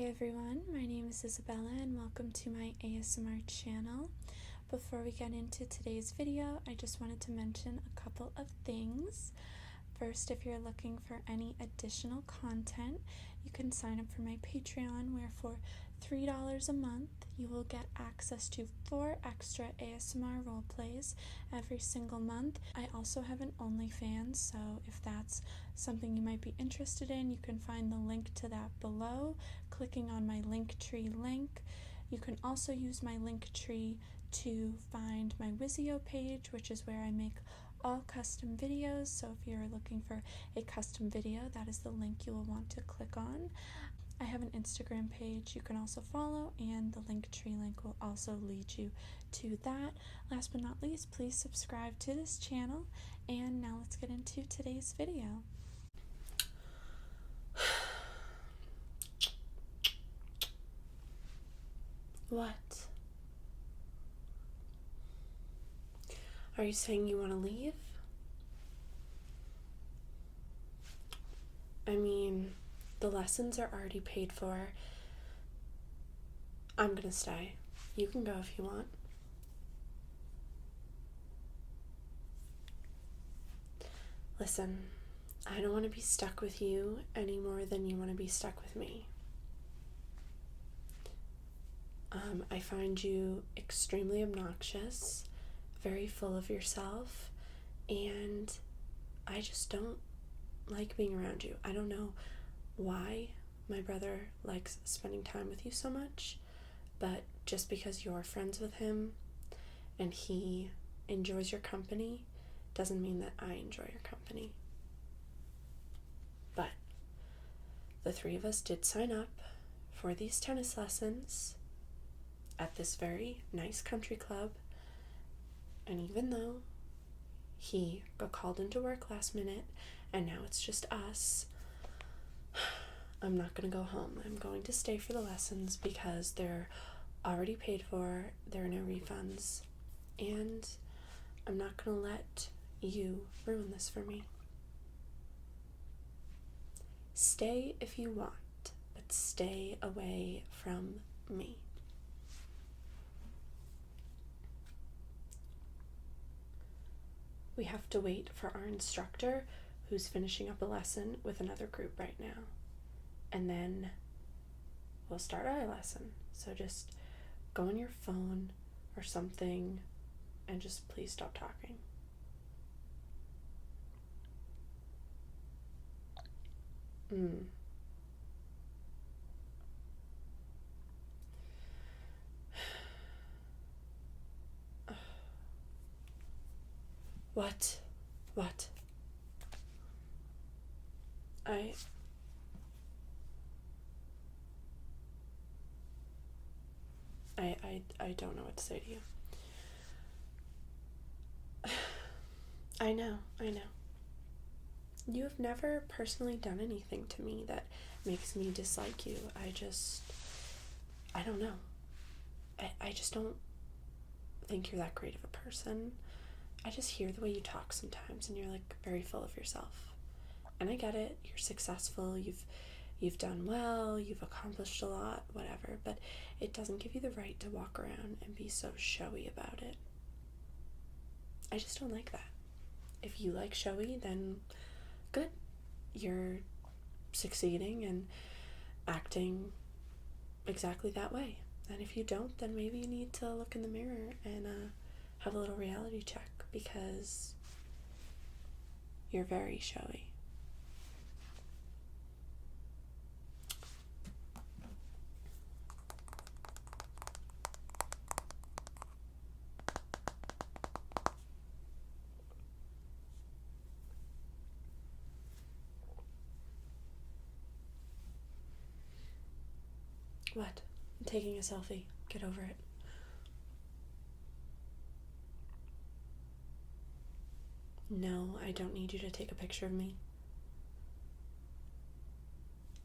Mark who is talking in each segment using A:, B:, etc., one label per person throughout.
A: Hey everyone, my name is Isabella and welcome to my ASMR channel. Before we get into today's video, I just wanted to mention a couple of things. First, if you're looking for any additional content, you can sign up for my Patreon, where for $3 a month, you will get access to 4 extra ASMR roleplays every single month. I also have an OnlyFans, so if that's something you might be interested in, you can find the link to that below, clicking on my Linktree link. You can also use my Linktree to find my Wizio page, which is where I make all custom videos. So if you're looking for a custom video, that is the link you will want to click on. I have an Instagram page you can also follow, and the Linktree link will also lead you to that. Last but not least, please subscribe to this channel, and now let's get into today's video. What? Are you saying you want to leave? I mean, the lessons are already paid for. I'm gonna stay. You can go if you want. Listen, I don't want to be stuck with you any more than you want to be stuck with me. I find you extremely obnoxious, very full of yourself, and I just don't like being around you. I don't know why my brother likes spending time with you so much, but just because you're friends with him and he enjoys your company doesn't mean that I enjoy your company. But the 3 of us did sign up for these tennis lessons at this very nice country club, and even though he got called into work last minute and now it's just us, I'm not going to go home. I'm going to stay for the lessons because they're already paid for, there are no refunds, and I'm not going to let you ruin this for me. Stay if you want, but stay away from me. We have to wait for our instructor, who's finishing up a lesson with another group right now. And then we'll start our lesson. So just go on your phone or something and just please stop talking. What? I don't know what to say to you. I know. You have never personally done anything to me that makes me dislike you. I don't know. I just don't think you're that great of a person. I just hear the way you talk sometimes, and you're like very full of yourself. And I get it. You're successful. You've done well. You've accomplished a lot, whatever. But it doesn't give you the right to walk around and be so showy about it. I just don't like that. If you like showy, then good. You're succeeding and acting exactly that way. And if you don't, then maybe you need to look in the mirror and have a little reality check, because you're very showy. What? I'm taking a selfie. Get over it. No, I don't need you to take a picture of me.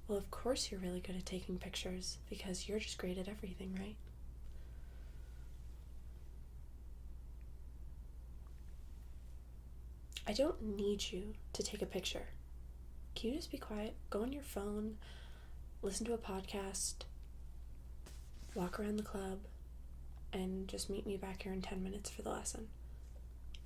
A: Well, of course you're really good at taking pictures, because you're just great at everything, right? I don't need you to take a picture. Can you just be quiet? Go on your phone, listen to a podcast, walk around the club and just meet me back here in 10 minutes for the lesson.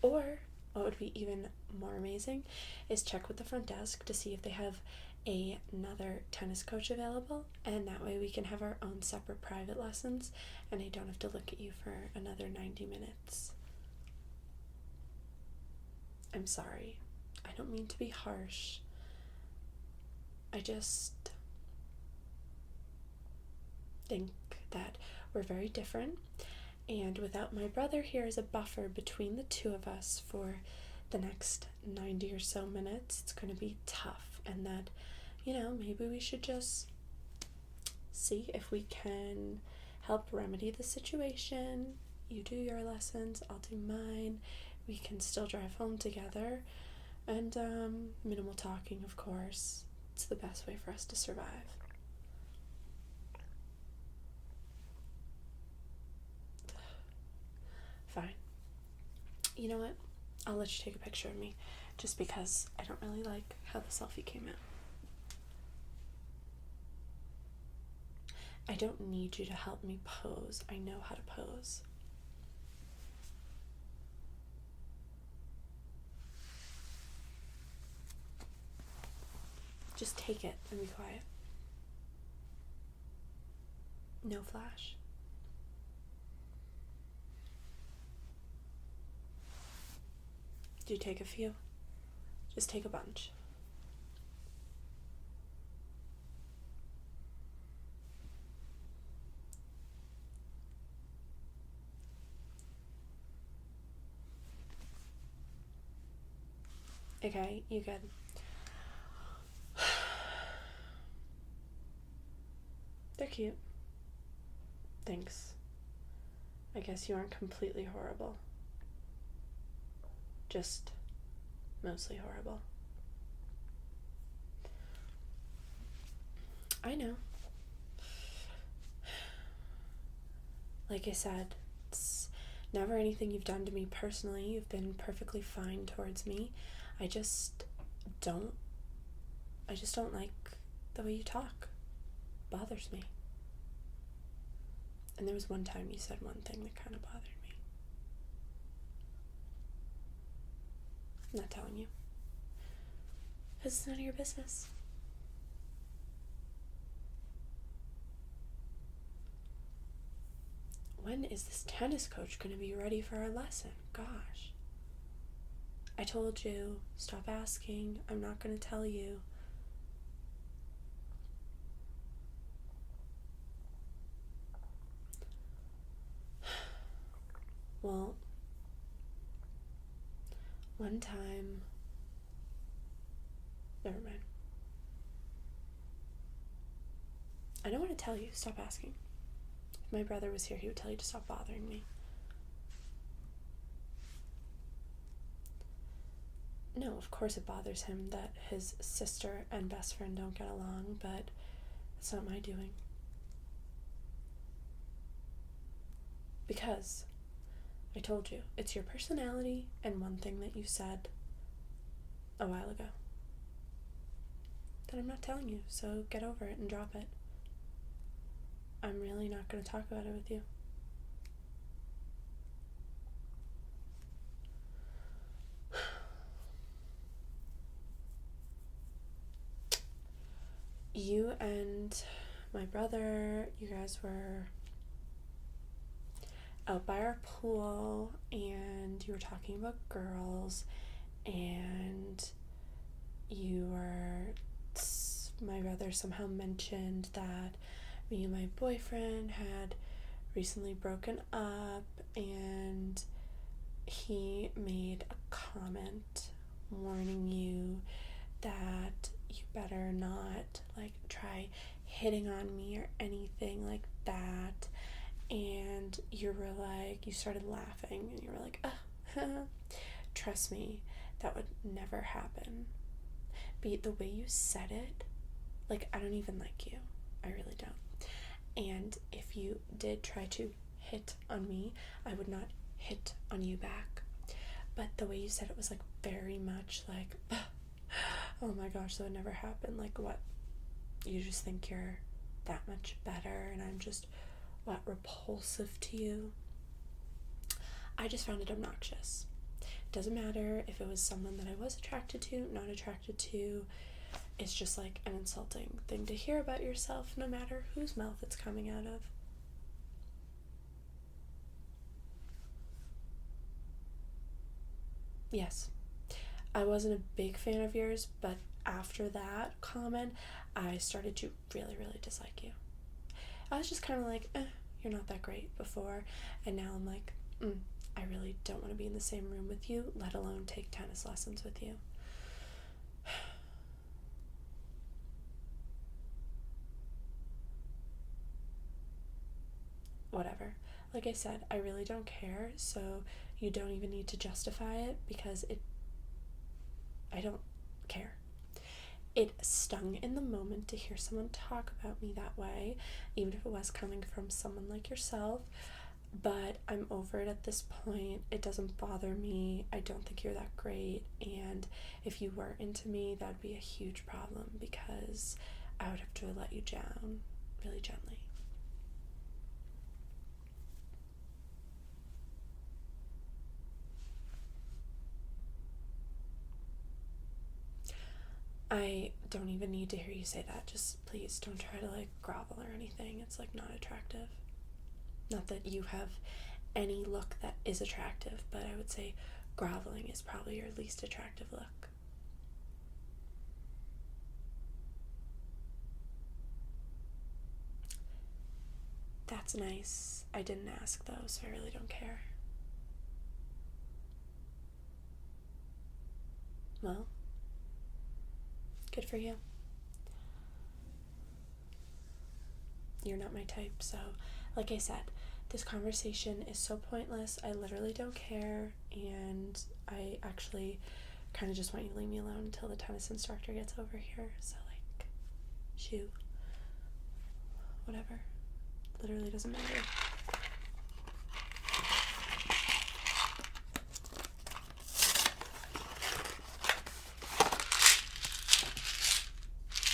A: Or, what would be even more amazing is check with the front desk to see if they have another tennis coach available, and that way we can have our own separate private lessons and I don't have to look at you for another 90 minutes. I'm sorry. I don't mean to be harsh. I just think that we're very different, and without my brother here as a buffer between the two of us for the next 90 or so minutes, it's going to be tough, and that, maybe we should just see if we can help remedy the situation. You do your lessons, I'll do mine. We can still drive home together, and minimal talking, of course. It's the best way for us to survive. Fine. You know what? I'll let you take a picture of me, just because I don't really like how the selfie came out. I don't need you to help me pose. I know how to pose. Just take it and be quiet. No flash. Do you take a few? Just take a bunch. Okay, you good. They're cute. Thanks. I guess you aren't completely horrible. Just mostly horrible. I know. Like I said, it's never anything you've done to me personally. You've been perfectly fine towards me. I just don't like the way you talk. It bothers me. And there was one time you said one thing that kind of bothered me. I'm not telling you. Because it's none of your business. When is this tennis coach going to be ready for our lesson? Gosh. I told you, stop asking. I'm not going to tell you. Well, one time, never mind. I don't want to tell you, stop asking. If my brother was here, he would tell you to stop bothering me. No, of course it bothers him that his sister and best friend don't get along, but it's not my doing. Because I told you, it's your personality and one thing that you said a while ago that I'm not telling you, so get over it and drop it. I'm really not going to talk about it with you. You and my brother, you guys were out by our pool and you were talking about girls, and my brother somehow mentioned that me and my boyfriend had recently broken up, and he made a comment warning you that you better not try hitting on me or anything like that. And you started laughing and you were like, trust me, that would never happen. But the way you said it, I don't even like you. I really don't. And if you did try to hit on me, I would not hit on you back. But the way you said it was very much oh my gosh, that would never happen. What? You just think you're that much better and I'm just what, repulsive to you. I just found it obnoxious. Doesn't matter if it was someone that I was attracted to, not attracted to. It's just like an insulting thing to hear about yourself, no matter whose mouth it's coming out of. Yes, I wasn't a big fan of yours, but after that comment, I started to really, really dislike you. I was just kind of like, you're not that great before, and now I'm like, I really don't want to be in the same room with you, let alone take tennis lessons with you. Whatever. Like I said, I really don't care, so you don't even need to justify it, because I don't care. It stung in the moment to hear someone talk about me that way, even if it was coming from someone like yourself, but I'm over it at this point. It doesn't bother me. I don't think you're that great, and if you were into me, that'd be a huge problem, because I would have to let you down really gently. I don't even need to hear you say that. Just please don't try to like grovel or anything. It's like not attractive. Not that you have any look that is attractive, but I would say groveling is probably your least attractive look. That's nice. I didn't ask though, so I really don't care. Well, good for you. You're not my type, so like I said, this conversation is so pointless. I literally don't care, and I actually kind of just want you to leave me alone until the tennis instructor gets over here. So like, shoo, whatever. Literally doesn't matter.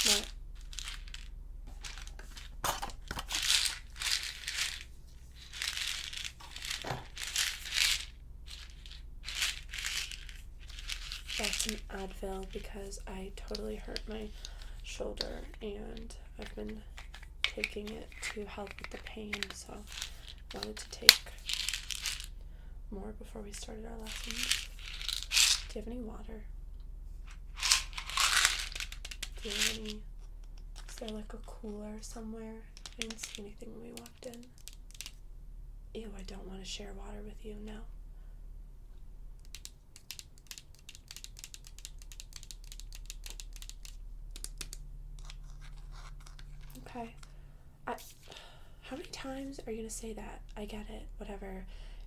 A: What? That's an Advil, because I totally hurt my shoulder and I've been taking it to help with the pain, so I wanted to take more before we started our lessons. Do you have any water? Do you have any? Is there like a cooler somewhere? I didn't see anything when we walked in. Ew, I don't want to share water with you, no. Okay. How many times are you gonna say that? I get it, whatever.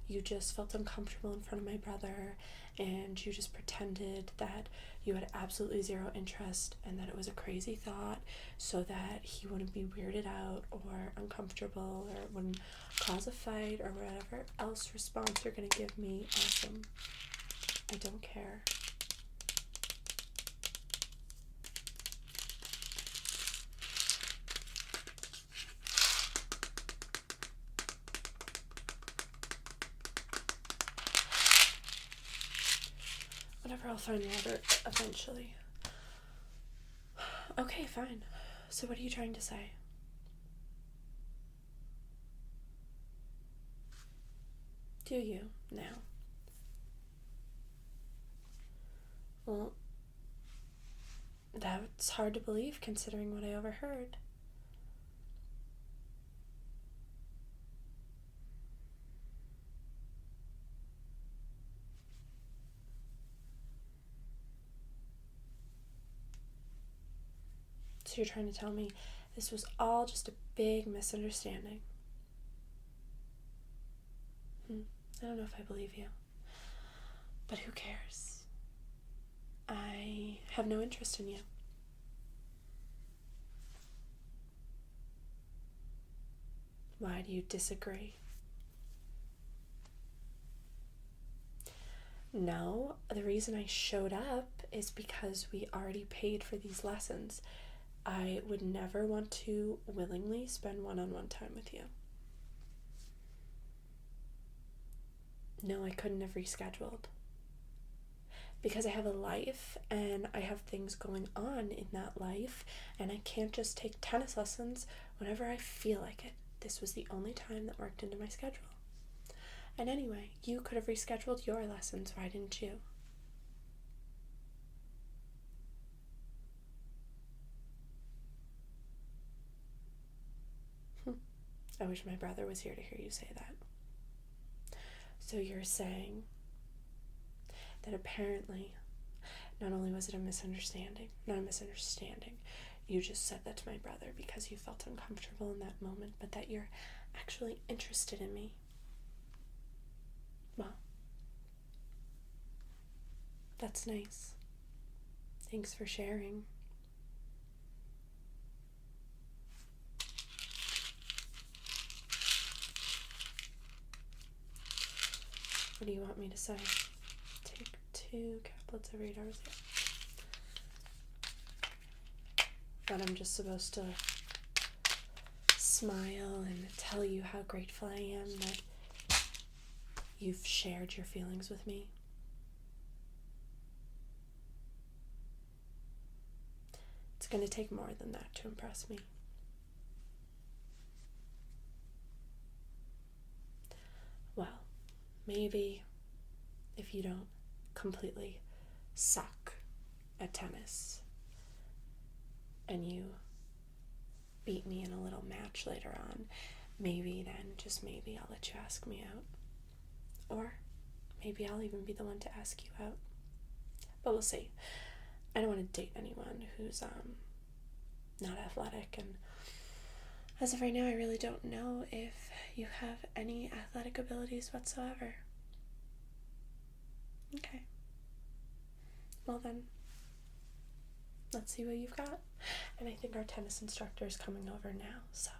A: You just felt uncomfortable in front of my brother, and you just pretended that you had absolutely zero interest and that it was a crazy thought so that he wouldn't be weirded out or uncomfortable or wouldn't cause a fight or whatever else response you're gonna give me. Awesome. I don't care. Whatever, I'll find water eventually. Okay, fine. So what are you trying to say? Do you now? Well, that's hard to believe considering what I overheard. So you're trying to tell me this was all just a big misunderstanding? I don't know if I believe you. But who cares? I have no interest in you. Why do you disagree? No, the reason I showed up is because we already paid for these lessons. I would never want to willingly spend one-on-one time with you. no, I couldn't have rescheduled. Because I have a life and I have things going on in that life, and I can't just take tennis lessons whenever I feel like it. This was the only time that worked into my schedule. And anyway, you could have rescheduled your lessons, why didn't you? I wish my brother was here to hear you say that. So you're saying that apparently, not only was it not a misunderstanding, you just said that to my brother because you felt uncomfortable in that moment, but that you're actually interested in me. Well, that's nice. Thanks for sharing. What do you want me to say? Take 2 caplets every 8 hours. That I'm just supposed to smile and tell you how grateful I am that you've shared your feelings with me. It's going to take more than that to impress me. Well, maybe if you don't completely suck at tennis and you beat me in a little match later on, maybe then, just maybe, I'll let you ask me out. Or maybe I'll even be the one to ask you out. But we'll see. I don't want to date anyone who's not athletic, and as of right now, I really don't know if you have any athletic abilities whatsoever. Okay. Well then, let's see what you've got. And I think our tennis instructor is coming over now, so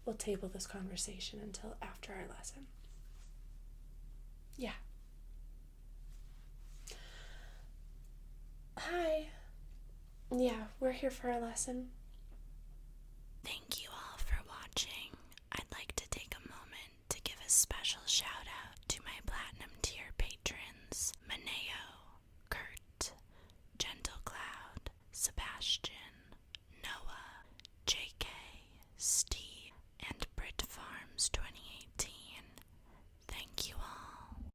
A: we'll table this conversation until after our lesson. Yeah. Hi. Yeah, we're here for our lesson.
B: Thank